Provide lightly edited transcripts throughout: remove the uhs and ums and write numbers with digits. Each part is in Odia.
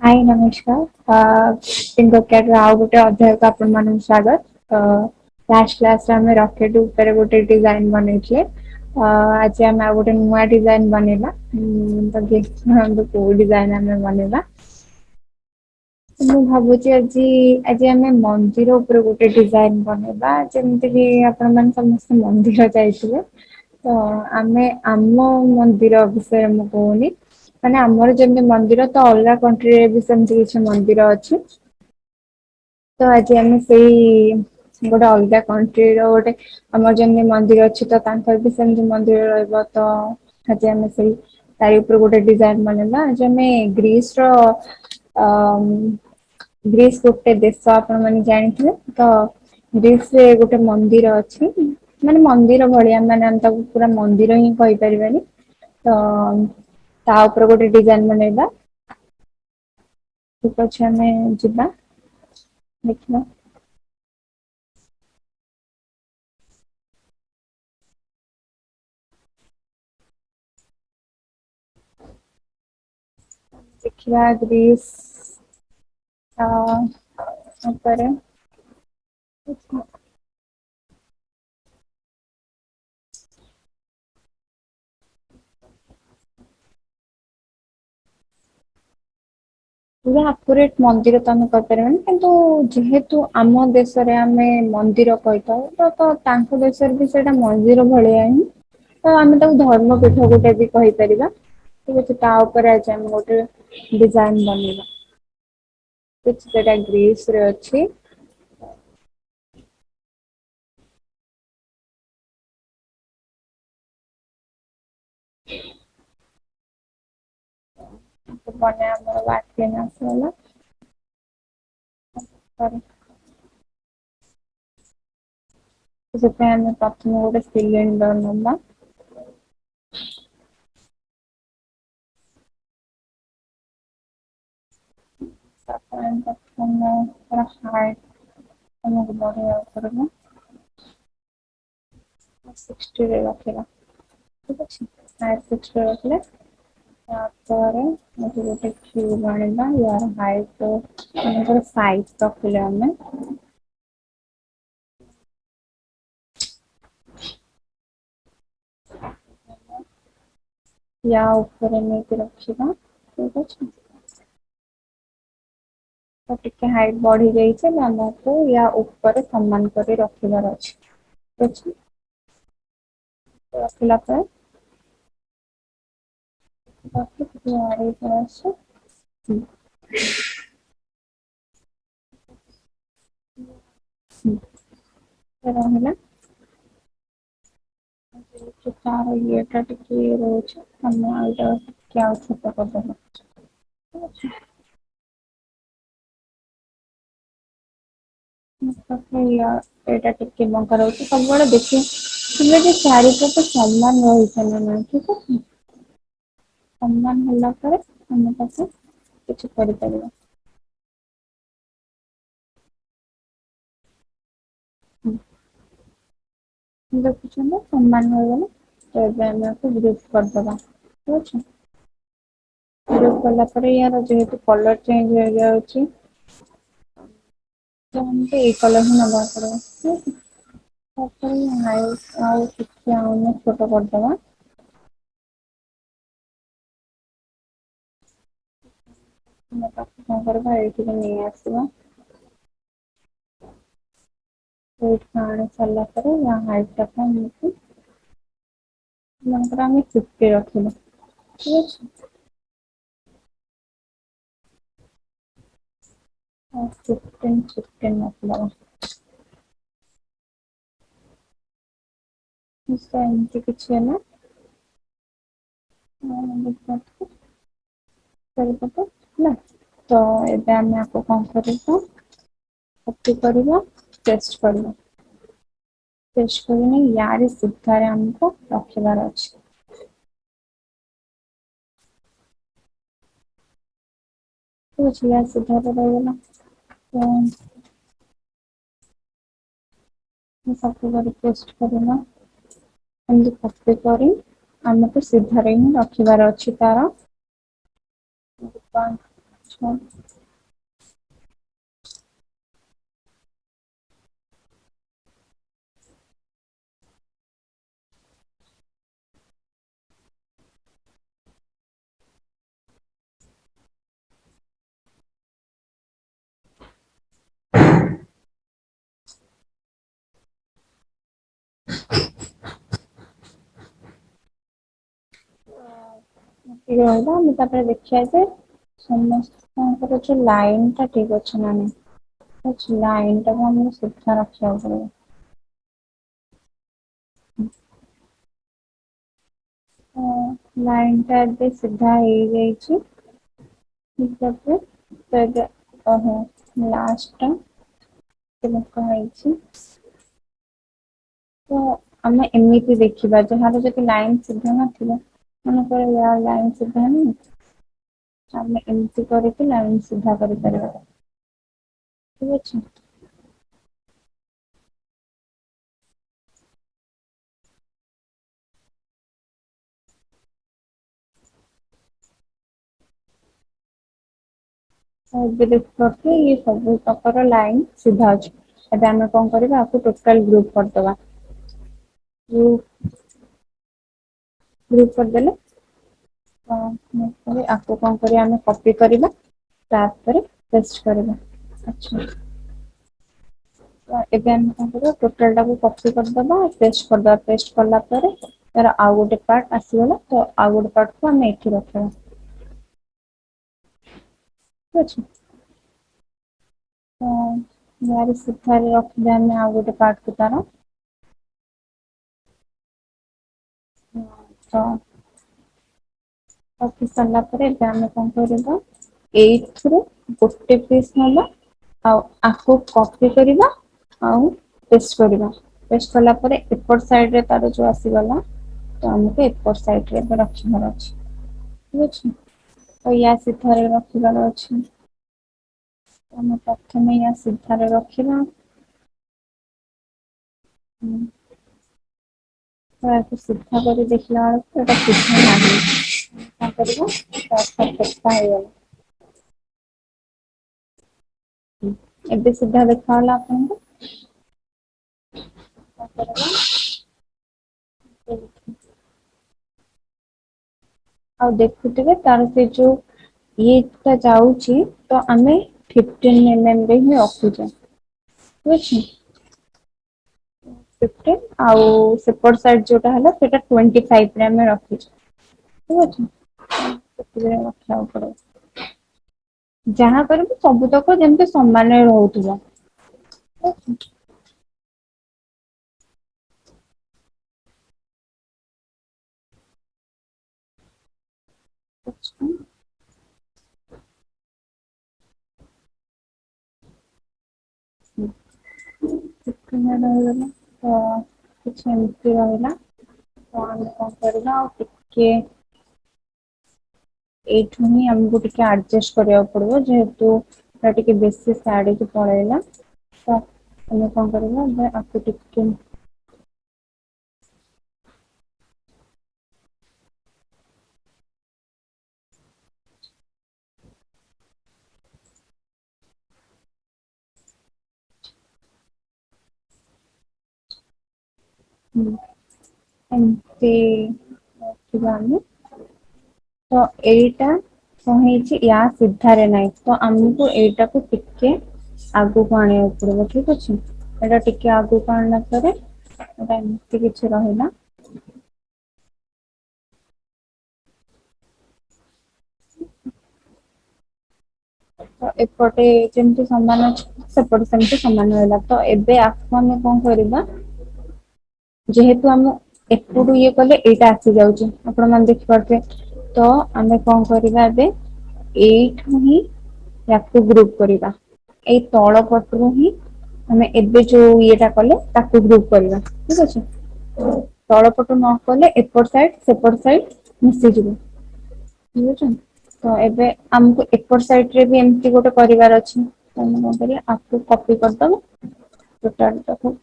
हाय नमस्कार पिंक कैट ଆଉ ଗୋଟେ ଅଧ୍ୟାୟକୁ ଆପଣମାନଙ୍କୁ ସ୍ୱାଗତ। ଲାଷ୍ଟ କ୍ଲାସରେ ଆମେ ରକେଟ ଉପରେ ଗୋଟେ ଡିଜାଇନ ବନେଇଥିଲେ। ଆଜି ଆମେ ଆଉ ଗୋଟେ ନୂଆ ଡିଜାଇନ ବନେଇବା। ତ ଦେଖନ୍ତୁ କୋଉ ଡିଜାଇନ ଆମେ ବନେଇବା। ମୁଁ ଭାବୁଛି ଆଜି ଆଜି ଆମେ ମନ୍ଦିର ଉପରେ ଗୋଟେ ଡିଜାଇନ ବନେଇବା ଯେମିତି କି ଆପଣ ମାନେ ସମସ୍ତେ ମନ୍ଦିର ଯାଇଥିବେ। ତ ଆମେ ଆମ ମନ୍ଦିର ବିଷୟରେ ମୁଁ କହୁନି। ମାନେ ଆମର ଯେମିତି ମନ୍ଦିର ତ ଅଲଗା କଣ୍ଟ୍ରିରେ ବି ସେମିତି କିଛି ମନ୍ଦିର ଅଛି। ତ ଆଜି ଆମେ ସେଇ ଗୋଟେ ଅଲଗା କଣ୍ଟ୍ରିର ଗୋଟେ ଆମର ଯେମିତି ମନ୍ଦିର ଅଛି ତ ତାଙ୍କର ବି ସେମିତି ମନ୍ଦିର ରହିବ ତ ଆଜି ଆମେ ସେଇ ତାରି ଉପରେ ଗୋଟେ ଡିଜାଇନ ବନେଇବା ଆଜି ଆମେ ଗ୍ରୀସ ର ଆ ଗ୍ରୀସ୍ ଗୋଟେ ଦେଶ ଆପଣ ମାନେ ଜାଣିଥିବେ ତ ଗ୍ରୀସରେ ଗୋଟେ ମନ୍ଦିର ଅଛି। ମାନେ ମନ୍ଦିର ଭଳିଆ ମାନେ ଆମେ ତାକୁ ପୁରା ମନ୍ଦିର ହିଁ କହିପାରିବାନି। ତ ତା ଉପରେ ଗୋଟେ ଡିଜାଇନ ବନେଇବା। ଠିକ ଅଛି ଆମେ ଯିବା ଦେଖିବା। ଦେଖିବା ଗ୍ରୀସ ଉପରେ ପୁରା ଆକୁରେଟ ମନ୍ଦିର ତ ଆମେ କହିପାରିବାନି କିନ୍ତୁ ଯେହେତୁ ଆମ ଦେଶରେ ଆମେ ମନ୍ଦିର କହିଥାଉ ତ ତାଙ୍କ ଦେଶରେ ବି ସେଇଟା ମନ୍ଦିର ଭଳିଆ ହିଁ ତ ଆମେ ତାକୁ ଧର୍ମ ପୀଠ ଗୋଟେ ବି କହିପାରିବା। ଠିକ ଅଛି ତା ଉପରେ ଆଜି ଆମେ ଗୋଟେ ଡିଜାଇନ ବନେଇବା। କିଛି ସେଟା ଗ୍ରୀସ ରେ ଅଛି। ବନେଇବା ଆମର ବାକ୍ୟ ନାଶ ହେଲା। ସରି। ସେଥିପାଇଁ ଆମେ ପ୍ରଥମେ ଗୋଟେ ସିଲିଣ୍ଡର ନବା। ତାପରେ ପ୍ରଥମେ ତାର ହାଇଟ ଆମକୁ ବଢେଇବାକୁ ପଡିବ। ସିକ୍ସଟିରେ ରଖିବା ଠିକ ଅଛି ହାଇଟ ସିକ୍ସଟି ରଖିଲେ ତାପରେ ଏଠି ଗୋଟେ କ୍ୟୁବ ଆଣିବା ୟାର ହାଇଟ ମନେକର 5 ରଖିଲେ ଆମେ ୟା ଉପରେ ନେଇକି ରଖିବା ଠିକ ଅଛି। ତ ଟିକେ ହାଇଟ୍ ବଢି ଯାଇଛି ଆମକୁ ୟା ଉପରେ ସମାନ କରି ରଖିବାର ଅଛି। ଠିକ ଅଛି ରଖିଲା ପରେ ବାକି ଟିକେ ଆଡେଇ ଆସ ହୁଁ। ରହିଲା। ତାର ଇଏଟା ଟିକେ ରହୁଛି ଆମେ ଏଇଟା ଟିକେ ଆଉ ଛୋଟ କରିଦେବା। ଆଚ୍ଛା। ଏଇଟା ଟିକେ ବଙ୍କା ରହୁଛି ସବୁବେଳେ ଦେଖି କେମିତି ଚାରିପଟ ସମାନ ରହିଛି ନା ନାଇଁ ଠିକ ଅଛି। ସମାନ ହେଲା ପରେ ଆମେ ତାକୁ କିଛି କରିପାରିବା। ଦେଖୁଛନ୍ତି ସମାନ ହେଇଗଲା ତ ଏବେ ଆମେ ଆକୁ ଗ୍ରୁପ୍ କରିଦବା ଠିକ ଅଛି। ଗ୍ରୁପ୍ କଲା ପରେ ୟାର ଯେହେତୁ କଲର ଚେଞ୍ଜ ହେଇଯାଉଛି ତ ଆମକୁ ଏଇ କଲର ହିଁ ନବାକୁ ପଡିବ ଠିକ ଅଛି। ତାପରେ ଆଉ ଟିକେ ଆମେ ଛୋଟ କରିଦବା। ଆମେ ତାକୁ କଣ କରିବା ଏଇଠିକି ନେଇ ଆସିବା। ଏଇଠିକୁ ଆଣି ସାରିଲା ପରେ ୟା ହାଇଟ୍ ଟାକୁ ନେଇକି ମନେକର ଆମେ 50 ରଖିବା ଠିକ ଅଛି। 15 ରଖିଦବା। ନିଶ୍ଚୟ ଏମିତି କିଛି ହେଲା। ଚାରିପଟ ହେଲା ତ ଏବେ ଆମେ ଆକୁ କଣ କରିବା କପି କରିବା ପେଷ୍ଟ କରିବା। ପେଷ୍ଟ କରିକିନି ୟାରି ସିଧାରେ ଆମକୁ ରଖିବାର ଅଛି। ଠିକ ଅଛି ୟା ସିଧାରେ ରହିଗଲା ତ ସବୁ କରି ପେଷ୍ଟ କରିବା। ଏମିତି କପି କରି ଆମକୁ ସିଧାରେ ହିଁ ରଖିବାର ଅଛି ତାର अच्छा ଠିକ ରହିଲା ଆମେ ତାପରେ ଦେଖିବା ଯେ ସମସ୍ତଙ୍କର ଯୋଉ ଲାଇନ ଟା ଠିକ ଅଛି ନା ନାଇଁ। ଅଛି ଲାଇନ ଟାକୁ ଆମକୁ ସିଧା ରଖିବାକୁ ପଡିବ। ଲାଇନ ଟା ଏବେ ସିଧା ହେଇଯାଇଛି। ଠିକ ଅଛି ତ ଏବେ ଓହୋ ଲାଷ୍ଟ ଟା ଲେଖା ହେଇଛି। ତ ଆମେ ଏମିତି ଦେଖିବା ଯାହାର ଯଦି ଲାଇନ ସିଧା ନଥିବ ମନେକର ୟାର ଲାଇନ ସିଧା ନାହିଁ ଆମେ ଏମିତି କରିକି ଲାଇନ ସିଧା କରିପାରିବା ଠିକ ଅଛି। ଏବେ ଦେଖିପାରୁଥିବେ ଇଏ ସବୁ ତକର ଲାଇନ ସିଧା ଅଛି। ଏବେ ଆମେ କଣ କରିବା ଆକୁ ଟୋଟାଲ ଗ୍ରୁପ କରିଦବା। ଗ୍ରୁପ କରିଦେଲେ ଆକୁ କଣ କରିବା ଆମେ କପି କରିବା ତାପରେ ପେଷ୍ଟ କରିବା। ଆଚ୍ଛା ତ ଏବେ ଆମେ କଣ କରିବା ଟୋଟାଲ ଟାକୁ କପି କରିଦବା ପେଷ୍ଟ କରିଦବା ପେଷ୍ଟ କଲା ପରେ ତାର ଆଉ ଗୋଟେ ପାର୍ଟ ଆସିଗଲା ତ ଆଉ ଗୋଟେ ପାର୍ଟକୁ ଆମେ ଏଠି ରଖିବା। ଠିକ ଅଛି। ତ ୟାରି ସିଧାରେ ରଖିଲେ ଆମେ ଆଉ ଗୋଟେ ପାର୍ଟକୁ ତାର ତ ରଖି ସାରିଲା ପରେ ଏବେ ଆମେ କଣ କରିବା ଏଇଥିରୁ ଗୋଟେ ପିସ୍ ନବା ଆଉ ଆକୁ କପି କରିବା ଆଉ ପେଷ୍ଟ କରିବା ପେଷ୍ଟ କଲା ପରେ ଏପଟ ସାଇଡରେ ତାର ଯୋଉ ଆସିଗଲା ତ ଆମକୁ ଏପଟ ସାଇଡରେ ଏବେ ରଖିବାର ଅଛି। ଠିକ ଅଛି ତ ୟା ସିଧାରେ ରଖିବାର ଅଛି। ଆମେ ପ୍ରଥମେ ୟା ସିଧାରେ ରଖିବା। ହୁଁ। ତ ୟାକୁ ସିଧା କରି ଦେଖିଲା ବେଳକୁ ଏଟା ସିଧା ନାହିଁ। କଣ କରିବା ହେଇଗଲା। ଏବେ ସିଧା ଦେଖାଗଲା ଆପଣଙ୍କୁ? କଣ କରିବା ଆଉ ଦେଖୁଥିବେ ତାର ସେ ଯୋଉ ଇଏଟା ଯାଉଛି ତ ଆମେ 15 mm ରେ ହିଁ ରଖୁଛେ। ଠିକ ଅଛି। ଆଉ ସେପଟ ସାଇଡ ଯୋଉଟା ହେଲା ସେଟା 25 ରେ ଆମେ ରଖିଛୁ। ଠିକ ଅଛି ସେଥିପାଇଁ ରଖିବାକୁ ପଡିବ। ଯାହା କରିବୁ ସବୁତକ ଯେମିତି ସମାନରେ ରହୁଥିବ। ଆଚ୍ଛା। ରହିଗଲା ତ କିଛି ଏମିତି ରହିଲା। ତ ଆମେ କଣ କରିବା ଆଉ ଟିକେ ଏଇଠୁ ହିଁ ଆମକୁ ଟିକେ ଆଡଜଷ୍ଟ କରିବାକୁ ପଡିବ ଯେହେତୁ ତା ଟିକେ ବେଶୀ ସାଡିକି ପଳେଇଲା ତ ଆମେ କଣ କରିବା ଯେ ଆକୁ ଟିକେ ହୁଁ ଏମିତି ରଖିବା ଆମେ ତ ଏଇଟା କଣ ହେଇଛି ୟା ସିଧାରେ ନାହିଁ ତ ଆମକୁ ଏଇଟାକୁ ଟିକେ ଆଗକୁ ଆଣିବାକୁ ପଡିବ ଠିକ ଅଛି ଏଇଟା ଟିକେ ଆଗକୁ ଆଣିଲା ପରେ ଏଟା ଏମିତି କିଛି ରହିଲା। ତ ଏପଟେ ଯେମିତି ସମାନ ଅଛି ସେପଟେ ସେମିତି ସମାନ ରହିଲା ତ ଏବେ ଆକୁ ଆମେ କଣ କରିବା ଯେହେତୁ ଆମ ଏପଟୁ ଇଏ କଲେ ଏଇଟା ଆସି ଯାଉଛି ଆପଣ ମାନେ ଦେଖିପାରୁଥିବେ ତ ଆମେ କଣ କରିବା ଏବେ ଏଇଠୁ ହିଁ ୟାକୁ ଗ୍ରୁପ କରିବା ଏଇ ତଳ ପଟରୁ ହିଁ ଆମେ ଏବେ ଯୋଉ ଇଏଟା କଲେ ତାକୁ ଗ୍ରୁପ କରିବା ଠିକ ଅଛି। ତଳ ପଟୁ ନ କଲେ ଏପଟ ସାଇଡ ସେପଟ ସାଇଡ ମିଶିଯିବ। ବୁଝୁଛନ୍ତି ତ ଏବେ ଆମକୁ ଏପଟ ସାଇଡ ରେ ବି ଏମିତି ଗୋଟେ କରିବାର ଅଛି। ତମେ କଣ କରିବ ଆକୁ କପି କରିଦବ ଟୋଟାଲ ଟାକୁ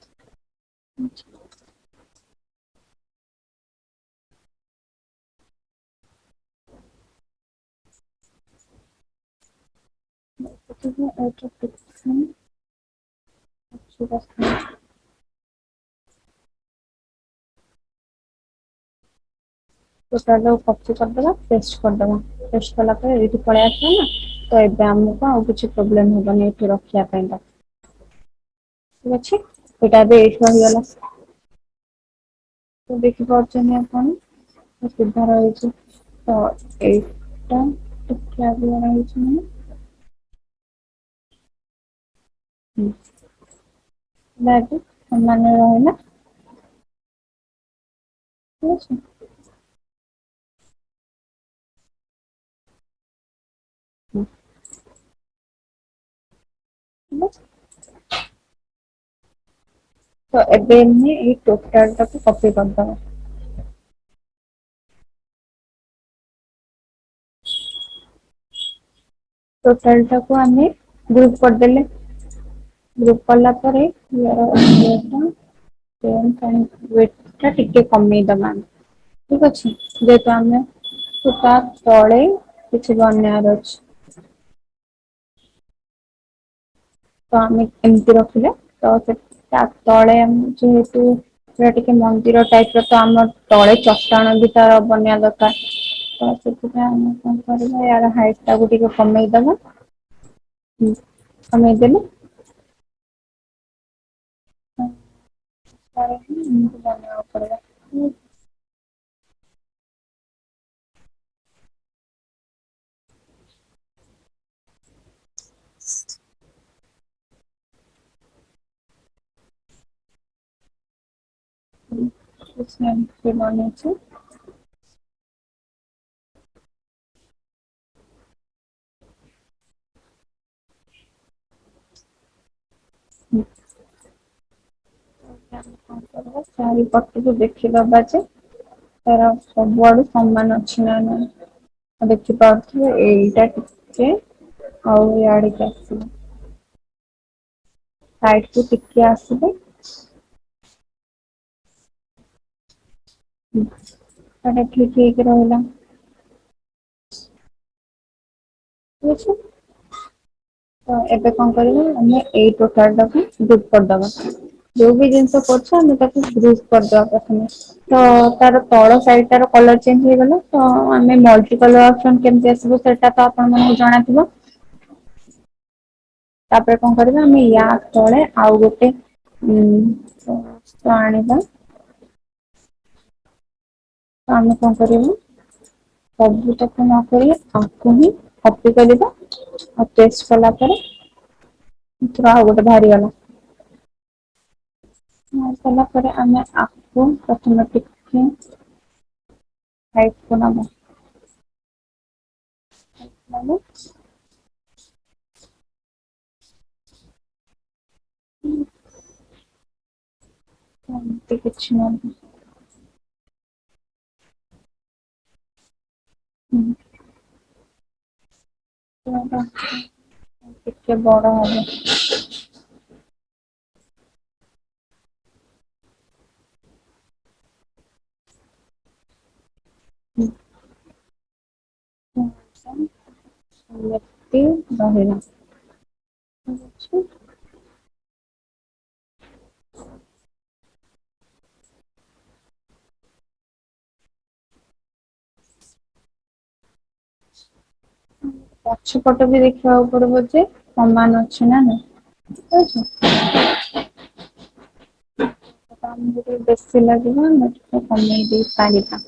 ଟୋଟାଲ କପି କରିଦବା ପେଷ୍ଟ କରିଦବା ପେଷ୍ଟ କଲା ପରେ ଏଇଠି ପଳେଇ ଆସିବା ନା ତ ଏବେ ଆମକୁ ଆଉ କିଛି ପ୍ରୋବ୍ଲେମ ହବନି ଏଇଠି ରଖିବା ପାଇଁ ଠିକ ଅଛି ଏଇଟା ଏବେ ଏଇଠି ରହିଗଲା ତ ଦେଖିପାରୁଛନ୍ତି ଆପଣ ସିଧା ରହିଛି ତ ଏଇଟା ଟିକେ ଆଗୁଆ ରହିଛି ମାନେ ସମାନ ରହିଲା ଠିକ ଅଛି ଠିକ ଅଛି ତ ଏବେ ଆମେ ଏଇ ଟୋଟାଲ ଟାକୁ କପି କରିଦବା ଟୋଟାଲ ଟାକୁ ଆମେ ଗ୍ରୁପ କରିଦେଲେ ଗ୍ରୁପ କଲା ପରେ ୱେଟ ଟା ଟିକେ କମେଇଦବା ଠିକ ଅଛି ଯେହେତୁ ଆମେ ତା ତଳେ କିଛି ବନେଇବାର ଅଛି ତ ଆମେ ଏମିତି ରଖିଲେ ତ ସେ ତା ତଳେ ଆମେ ଯେହେତୁ ସେଟା ଟିକେ ମନ୍ଦିର ଟାଇପ ର ତ ଆମର ତଳେ ଚଟାଣ ବି ତାର ବନେଇବା ଦରକାର ତ ସେଥିପାଇଁ ଆମେ କଣ କରିବା ୟାର ହାଇଟ ଟାକୁ ଟିକେ କମେଇଦବା କମେଇଦେଲେ ବନେଇବାକୁ ପଡିବ ସେମିତି ବନେଇଛି ଚାରିପଟକୁ ଦେଖିଦବା ଯେ ତାର ସବୁଆଡୁ ସମାନ ଅଛି ନା ନାଇଁ ଦେଖିପାରୁଥିବେ ଏଇଟା ଟିକେ ଆଉ ଇଆଡିକି ଆସିବ ସାଇଡ କୁ ଟିକେ ଆସିବେ ସେଟା ଠିକ ହେଇକି ରହିଲା ଠିକ ଅଛି ତ ଏବେ କଣ କରିବା ଆମେ ଏଇ ଟୋଟାଲ ଟାକୁ ଡିପ କରିଦବା ଯୋଉ ବି ଜିନିଷ କରୁଛେ ଆମେ ତାକୁ ଗ୍ରୁପ କରିଦବା ପ୍ରଥମେ ତ ତାର ତଳ ସାଇଡ ତାର କଲର ଚେଞ୍ଜ ହେଇଗଲା ତ ଆମେ ମଲ୍ଟି କଲର ଅପସନ କେମିତି ଆସିବ ସେଟା ତ ଆପଣ ମାନଙ୍କୁ ଜଣାଥିବ ତାପରେ କଣ କରିବା ଆମେ ୟା ତଳେ ଆଉ ଗୋଟେ ଆଣିବା ତ ଆମେ କଣ କରିବୁ ସବୁ ତକ ନକରି ଆକୁ ହିଁ କପି କରିବା ଆଉ ପେଷ୍ଟ କଲା ପରେ ଆଉ ଗୋଟେ ବାହାରିଗଲା ସାରିଲା ପରେ ଆମେ ଆକୁ ପ୍ରଥମେ ଟିକେ ସାଇଡ କୁ ନବା ମାନେ ଏମିତି କିଛି ନାହିଁ ଟିକେ ବଡ ହବ ଏମିତି ରହିଲା ଅଛି ପଛପଟ ବି ଦେଖିବାକୁ ପଡିବ ଯେ ସମାନ ଅଛି ନା ନାଇଁ ଠିକ ଅଛି ଆମକୁ ଟିକେ ବେଶୀ ଲାଗିବ ଆମେ ଟିକେ କମେଇ ଦେଇ ପାରିବା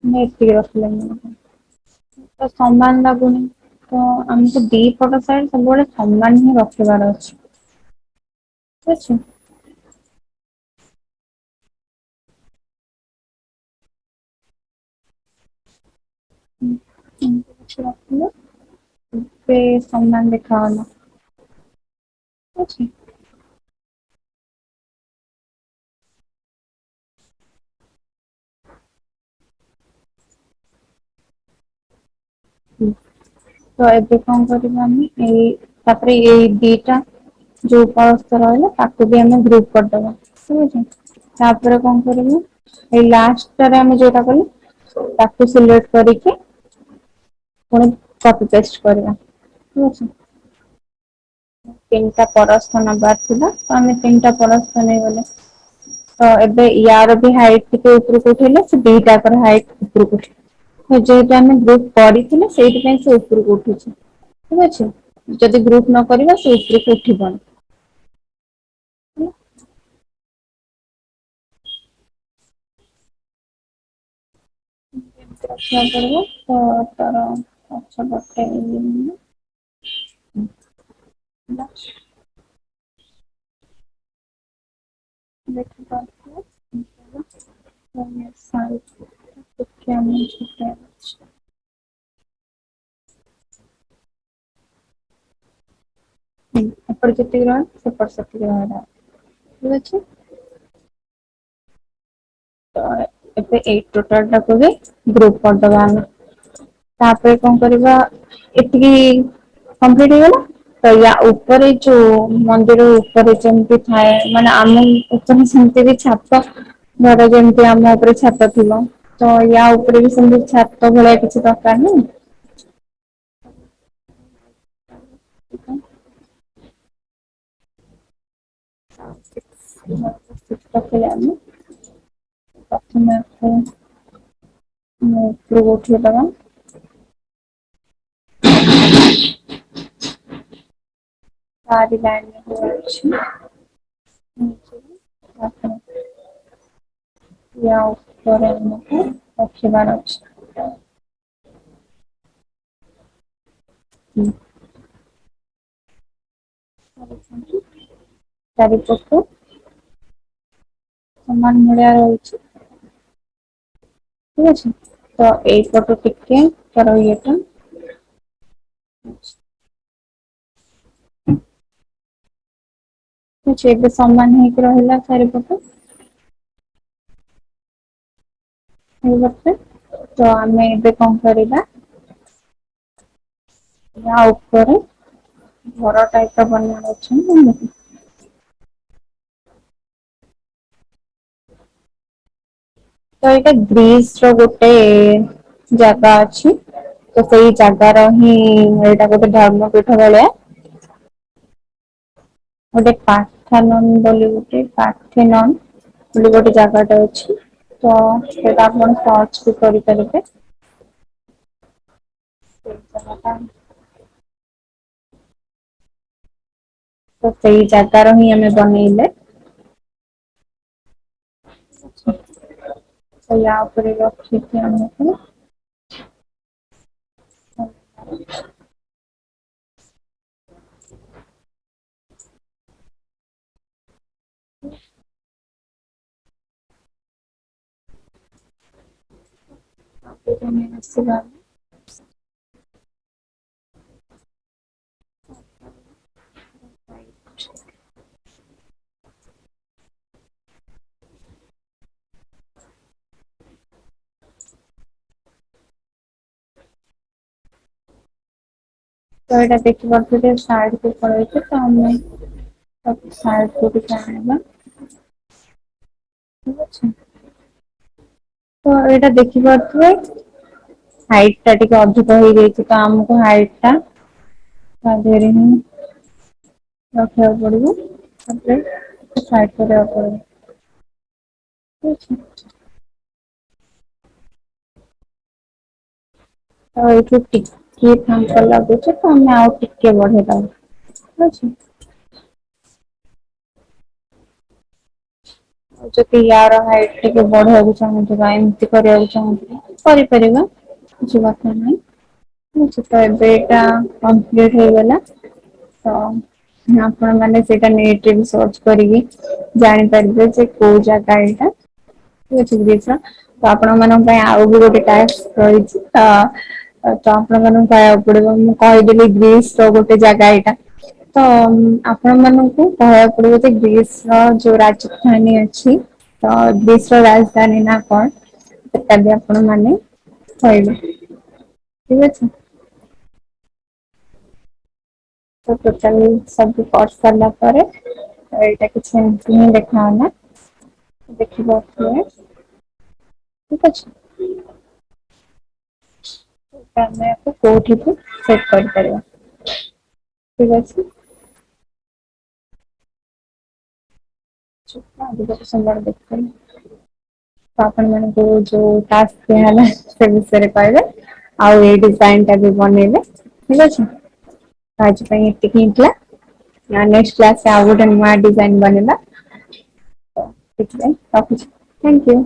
ଆମେ ଏତିକି ରଖିଲେ ତ ସମାନ ଲାଗୁନି ତ ଆମକୁ ଦି ପଟ ସାଇଡ ସବୁବେଳେ ସମାନ ହିଁ ରଖିବାର ଅଛି ଠିକ ଅଛି ଏମିତି କିଛି ରଖିଲେ ଏବେ ସମାନ ଦେଖାଗଲା ଠିକ ଅଛି ତ ଏବେ କଣ କରିବା ଆମେ ଏଇ ତାପରେ ଏଇ ଦିଟା ଯୋଉ ପରସ୍ତ ରହିଲା ତାକୁ ବି ଆମେ ଗ୍ରୁପ କରିଦବା ଠିକ ଅଛି ତାପରେ କଣ କରିବୁ ଏଇ ଲାଷ୍ଟରେ ଆମେ ଯୋଉଟା କଲେ ତାକୁ ସିଲେକ୍ଟ କରିକି ପୁଣି କପି ପେଷ୍ଟ କରିବା ଠିକ ଅଛି। ତିନିଟା ପରସ୍ତ ନବାର ଥିଲା ତ ଆମେ ତିନିଟା ପରସ୍ତ ନେଇଗଲେ। ତ ଏବେ ୟାର ବି ହାଇଟ୍ ଟିକେ ଉପରକୁ ଉଠେଇଲେ ସେ ଦିଟାକର ହାଇଟ୍ ଉପରକୁ ଉଠିବ। ଯେହେତୁ ଆମେ ଗ୍ରୁପ କରିଥିଲେ ସେଇଥିପାଇଁ ସେ ଉପରକୁ ଉଠୁଛି ଠିକ ଅଛି। ଯଦି ଗ୍ରୁପ ନ କରିବା ସେ ଉପରକୁ ଉଠିବନି। ରଖିବାକୁ ପଡିବ ତ ତାର ପଛ ପଟେ ଏପଟେ ଯେତିକି ରହିବ ସେପଟେ ସେତିକି ରହିବ ଠିକ ଅଛି। ତ ଏବେ ଏଇ ଟୋଟାଲ ଟାକୁ ବି ଗ୍ରୁପ କରିଦବା ଆମେ। ତାପରେ କଣ କରିବା ଏତିକି କମ୍ପ୍ଲିଟ ହେଇଗଲା। ତ ୟା ଉପରେ ଯୋଉ ମନ୍ଦିର ଉପରେ ଯେମିତି ଥାଏ ମାନେ ଆମ ଉପରେ ସେମିତି ବି ଛାତ ଘର ଯେମିତି ଆମ ଉପରେ ଛାତ ଥିବ ତ ୟା ଉପରେ ବି ସେମିତି ଛାତ ଭଳିଆ କିଛି ଦରକାର ନାଇଁ। ପ୍ରଥମେ ଆକୁ ଉପରକୁ ଉଠେଇଦବା। ତାରି ଲାଇନରେ ଅଛି। ୟା ଉପରେ ଆମକୁ ରଖିବାର ଅଛି। ହୁଁ। ଚାରିପଟୁ ସମାନ ଭଳିଆ ରହୁଛି। ଠିକ ଅଛି ତ ଏଇପଟୁ ଟିକେ ତାର ଇଏଟା ଅଛି ଏବେ ସମାନ ହେଇକି ରହିଲା ଚାରିପଟ। ତ ଆମେ ଏବେ କଣ କରିବା ୟା ଉପରେ ଘର ଟାଇପର ବନେଇବାର ଅଛି। ତ ଏଇଟା ଗ୍ରୀସର ଗୋଟେ ଜାଗା ଅଛି। ତ ସେଇ ଜାଗାର ହିଁ ଏଇଟା ଗୋଟେ ଧର୍ମ ପୀଠ ଭଳିଆ। ଗୋଟେ ପାର୍ଥନନ ବୋଲି ଗୋଟେ ପାର୍ଥେନନ ବୋଲି ଗୋଟେ ଜାଗାଟା ଅଛି ତ ସେଇଟା ଆପଣ ସର୍ଚ୍ଚ ବି କରିପାରିବେ। ସେଇ ଜାଗାଟା ତ ସେଇ ଜାଗାର ହିଁ ଆମେ ବନେଇଲେ। ତ ୟା ଉପରେ ରଖିକି ଆମକୁ ଆସିବା ତ ଏଇଟା ଦେଖିପାରୁଥିବେ ସାଇଡକୁ ପଳେଇଛି ତ ଆମେ ତାକୁ ସାଇଡକୁ ଟିକେ ଆଣିବା। ଠିକ ଅଛି। ତ ଏଇଟା ଦେଖିପାରୁଥିବେ ହାଇଟଟା ଟିକେ ଅଧିକ ହେଇଯାଇଛି ତ ଆମକୁ ହାଇଟଟା ତା ଦେହରେ ହିଁ ରଖିବାକୁ ପଡିବ ତାପରେ ସାଇଡ କରିବାକୁ ପଡିବ। ଠିକ ଅଛି। ତ ଏଇଠୁ ଟିକେ ଫାଙ୍କା ଲାଗୁଛି ତ ଆମେ ଆଉ ଟିକେ ବଢେଇଦବା ଠିକ ଅଛି। ଆଉ ଯଦି ୟାର ହାଇଟ ଟିକେ ବଢେଇବାକୁ ଚାହୁଁଥିବା ଏମିତି କରିବାକୁ ଚାହୁଁଥିବା କରିପାରିବା କିଛି କଥା ନାହିଁ। ତ ଏବେ ଏଇଟା କମ୍ପ୍ଲିଟ ହେଇଗଲା ତ ଆପଣ ମାନେ ସେଇଟା ନେଟରେ ବି ସର୍ଚ୍ଚ କରିକି ଜାଣିପାରିବେ ଯେ କୋଉ ଜାଗା ଏଇଟା ଠିକ ଅଛି ଗ୍ରୀସର। ତ ଆପଣ ମାନଙ୍କ ପାଇଁ ଆଉ ବି ଗୋଟେ ଟାସ୍କ ରହିଛି ତ ଆପଣ ମାନଙ୍କୁ କହିବାକୁ ପଡିବ ମୁଁ କହିଦେଲି ଗ୍ରୀସର ଗୋଟେ ଜାଗା ଏଇଟା। ତ ଆପଣ ମାନଙ୍କୁ କହିବାକୁ ପଡିବ ଯେ ଗ୍ରୀସର ଯୋଉ ରାଜଧାନୀ ଅଛି ତ ଗ୍ରୀସର ରାଜଧାନୀ ନା କଣ ସେଟା ବି ଆପଣ ମାନେ କହିବେ ଠିକ ଅଛି। ତ ଟୋଟାଲି ସବୁ କରିସାରିଲା ପରେ ଏଇଟା କିଛି ଏମିତି ହିଁ ଦେଖାଗଲା ଦେଖିପାରୁଥିବେ ଠିକ ଅଛି। ଆମେ ଆକୁ କୋଉଠି ବି ସେଟ୍ କରିପାରିବା। ଠିକ୍ ଅଛି। ଅଧିକ ସୁନ୍ଦର ଦେଖିପାରିବେ। ତ ଆପଣ ମାନଙ୍କୁ ଯୋଉ ଟାସ୍କ ଦିଆହେଲା ସେ ବିଷୟରେ କହିବେ। ଆଉ ଏଇ ଡିଜାଇନ ଟା ବି ବନେଇବେ ଠିକ ଅଛି। ଆଜି ପାଇଁ ଏତିକି ହିଁ ଥିଲା। ନେକ୍ସଟ କ୍ଲାସରେ ଆଉ ଗୋଟେ ନୂଆ ଡିଜାଇନ ବନେଇବା। ସେଥିପାଇଁ ରଖୁଛି ଥ୍ୟାଙ୍କ ୟୁ।